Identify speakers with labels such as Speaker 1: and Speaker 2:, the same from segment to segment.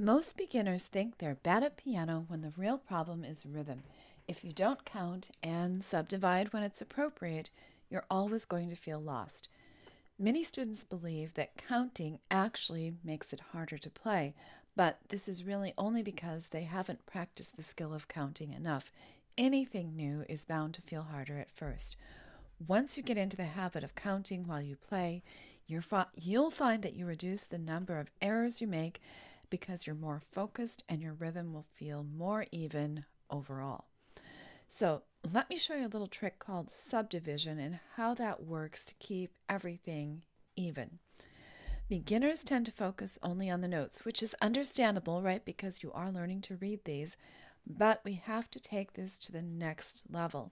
Speaker 1: Most beginners think they're bad at piano when the real problem is rhythm. If you don't count and subdivide when it's appropriate, you're always going to feel lost. Many students believe that counting actually makes it harder to play, but this is really only because they haven't practiced the skill of counting enough. Anything new is bound to feel harder at first. Once you get into the habit of counting while you play, you'll find that you reduce the number of errors you make because you're more focused and your rhythm will feel more even overall. So let me show you a little trick called subdivision and how that works to keep everything even. Beginners tend to focus only on the notes, which is understandable, right? Because you are learning to read these, but we have to take this to the next level.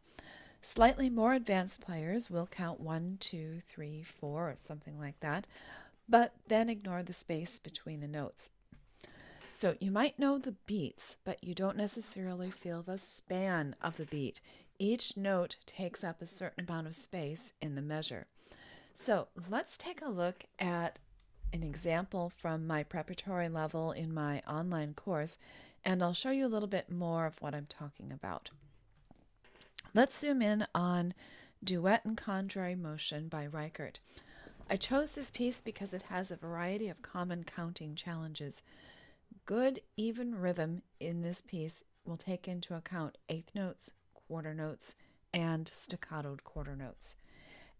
Speaker 1: Slightly more advanced players will count 1, 2, 3, 4, or something like that, but then ignore the space between the notes. So you might know the beats, but you don't necessarily feel the span of the beat. Each note takes up a certain amount of space in the measure. So let's take a look at an example from my preparatory level in my online course, and I'll show you a little bit more of what I'm talking about. Let's zoom in on Duet and Contrary Motion by Reichert. I chose this piece because it has a variety of common counting challenges. Good, even rhythm in this piece will take into account eighth notes, quarter notes, and staccatoed quarter notes.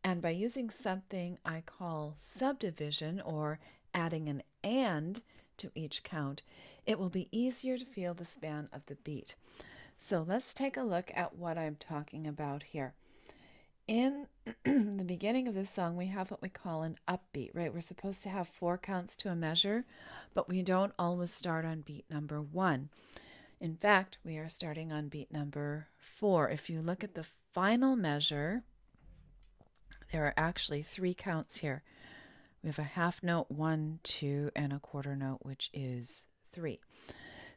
Speaker 1: And by using something I call subdivision, or adding an and to each count, it will be easier to feel the span of the beat. So let's take a look at what I'm talking about here. In the beginning of this song, we have what we call an upbeat, right? We're supposed to have 4 counts to a measure, but we don't always start on beat number 1. In fact, we are starting on beat number 4. If you look at the final measure, there are actually 3 counts here. We have a half note, 1, 2, and a quarter note, which is 3.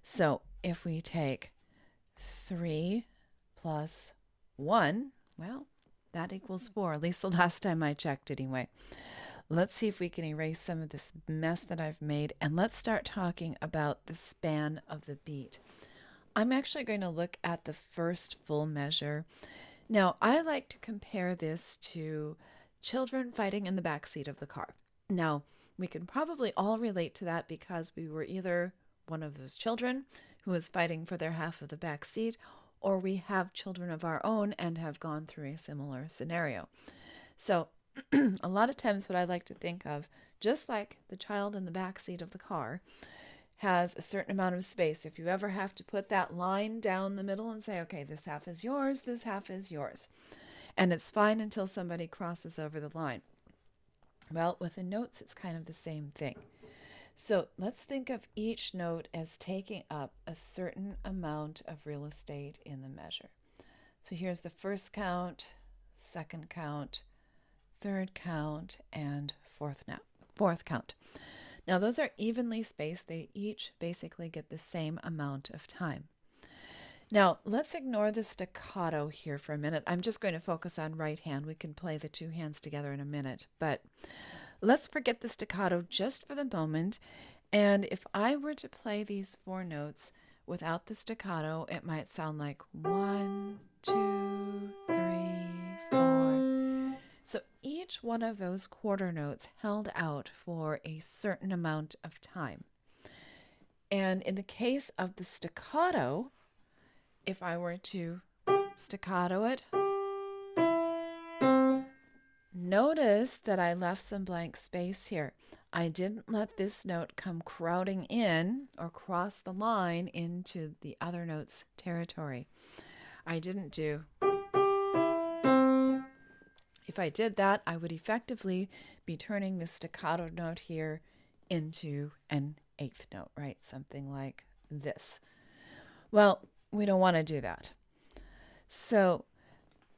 Speaker 1: So if we take 3 plus 1, well, that equals 4, at least the last time I checked anyway. Let's see if we can erase some of this mess that I've made, and let's start talking about the span of the beat. I'm actually going to look at the first full measure. Now, I like to compare this to children fighting in the back seat of the car. Now, we can probably all relate to that because we were either one of those children who was fighting for their half of the back seat, or we have children of our own and have gone through a similar scenario. So a lot of times what I like to think of, just like the child in the back seat of the car has a certain amount of space. If you ever have to put that line down the middle and say, okay, this half is yours, this half is yours. And it's fine until somebody crosses over the line. Well, with the notes, it's kind of the same thing. So let's think of each note as taking up a certain amount of real estate in the measure. So here's the first count, second count, third count, and fourth count. Now those are evenly spaced. They each basically get the same amount of time. Now let's ignore the staccato here for a minute. I'm just going to focus on right hand. We can play the 2 hands together in a minute, but let's forget the staccato just for the moment. And if I were to play these 4 notes without the staccato, it might sound like 1, 2, 3, 4. So each one of those quarter notes held out for a certain amount of time. And in the case of the staccato, if I were to staccato it, notice that I left some blank space here. I didn't let this note come crowding in or cross the line into the other note's territory. I didn't do. If I did that, I would effectively be turning the staccato note here into an 8th note, right? Something like this. Well, we don't want to do that. So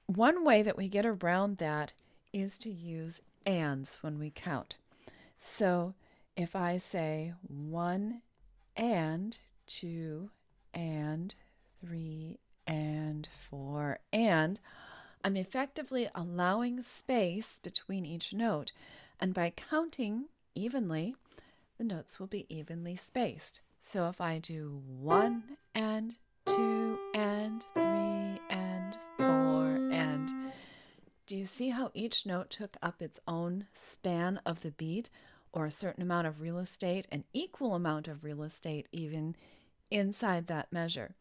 Speaker 1: one way that we get around that is to use ands when we count. So if I say 1 and 2 and 3 and 4 and, I'm effectively allowing space between each note. And by counting evenly, the notes will be evenly spaced. So if I do 1 and 2 and 3 and 4 and, do you see how each note took up its own span of the beat, or a certain amount of real estate, an equal amount of real estate even inside that measure?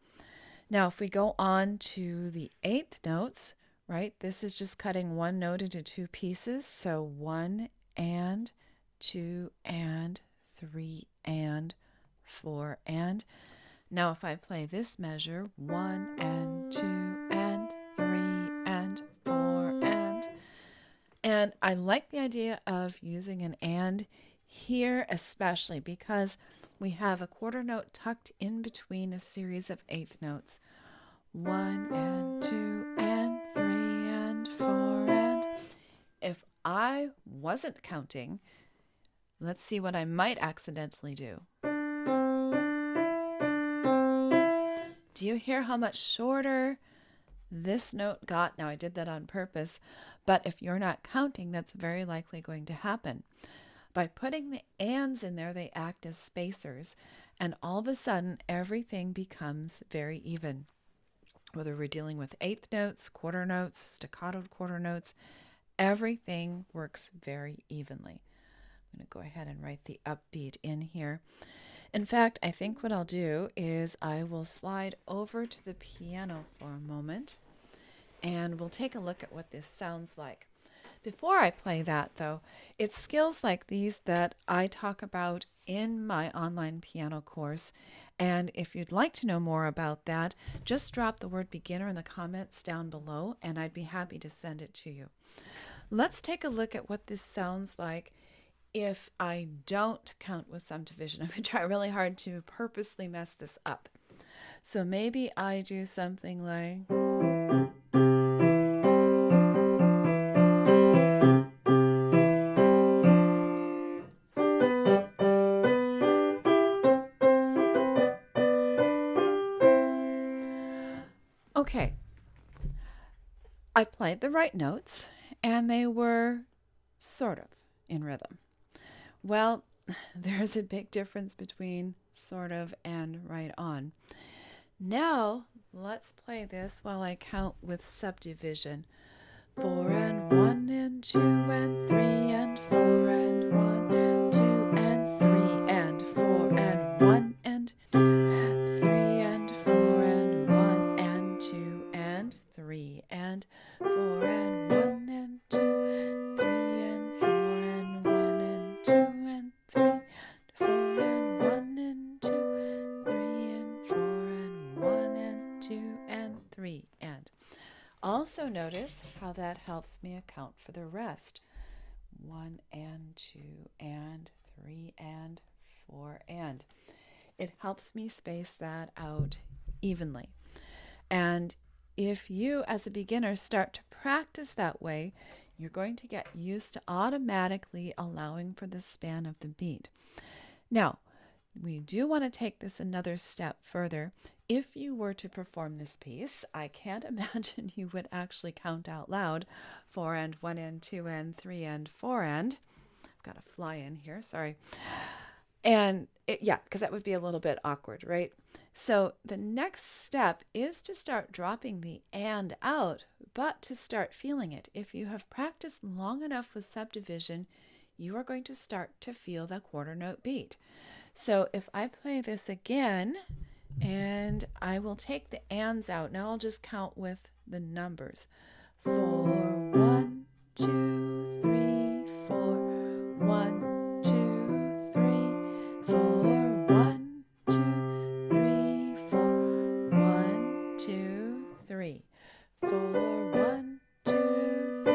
Speaker 1: Now, if we go on to the eighth notes, right, this is just cutting one note into two pieces. So 1 and 2 and 3 and 4 and. Now, if I play this measure, 1 and 2 and 3 and 4 and I like the idea of using an and here, especially because we have a quarter note tucked in between a series of eighth notes. 1 and 2 and 3 and 4 and. If I wasn't counting, let's see what I might accidentally do. Do you hear how much shorter this note got? Now, I did that on purpose, but if you're not counting, that's very likely going to happen. By putting the ands in there, they act as spacers, and all of a sudden, everything becomes very even. Whether we're dealing with eighth notes, quarter notes, staccato quarter notes, everything works very evenly. I'm going to go ahead and write the upbeat in here. In fact, I think what I'll do is I will slide over to the piano for a moment and we'll take a look at what this sounds like. Before I play that, though, it's skills like these that I talk about in my online piano course. And if you'd like to know more about that, just drop the word beginner in the comments down below and I'd be happy to send it to you. Let's take a look at what this sounds like if I don't count with subdivision. I'm going to try really hard to purposely mess this up. So maybe I do something like... Okay, I played the right notes and they were sort of in rhythm. Well, there's a big difference between sort of and right on. Now, let's play this while I count with subdivision. 4 and 1 and 2 and 3 and 4 and 1, 2 and 3 and 4 and 1 and 2 and 3 and 4 and 1 and 2 and 3 and 4 and 1 and 2, 3 and 4 and 1 and 2 and 3, 4 and 1 and 2, 3 and 4 and 1 and 2 and 3 and. Also notice how that helps me account for the rest. 1 and 2 and 3 and 4 and. It helps me space that out evenly. And if you, as a beginner, start to practice that way, you're going to get used to automatically allowing for the span of the beat. Now, we do want to take this another step further. If you were to perform this piece, I can't imagine you would actually count out loud 4 and 1 and 2 and 3 and 4 and. I've got a fly in here, sorry. And because that would be a little bit awkward, right? So the next step is to start dropping the and out, but to start feeling it. If you have practiced long enough with subdivision, you are going to start to feel the quarter note beat. So if I play this again, and I will take the ands out. Now I'll just count with the numbers. 4, 1, 2, 3, 4, 1, 2, 3, 4, 1, 2, 3, 4, 1, 2, 3, 4, 1, 2,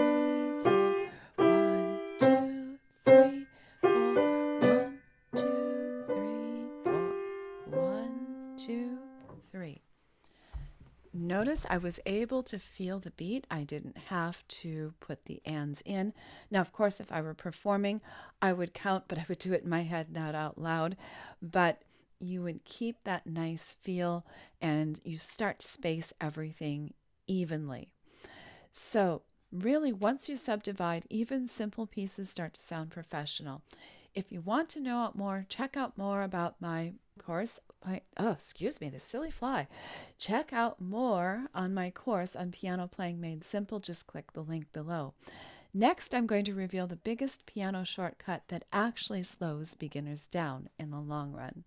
Speaker 1: 3, 4, 1, 2, 3, 4, 1, 2, 3, 4, 1, 2, 3. Notice I was able to feel the beat. I didn't have to put the ands in. Now, of course, if I were performing, I would count, but I would do it in my head, not out loud. But you would keep that nice feel and you start to space everything evenly. So really, once you subdivide, even simple pieces start to sound professional. If you want to know more, check out more about my course. Excuse me, the silly fly. Check out more on my course on piano playing made simple. Just click the link below. Next, I'm going to reveal the biggest piano shortcut that actually slows beginners down in the long run.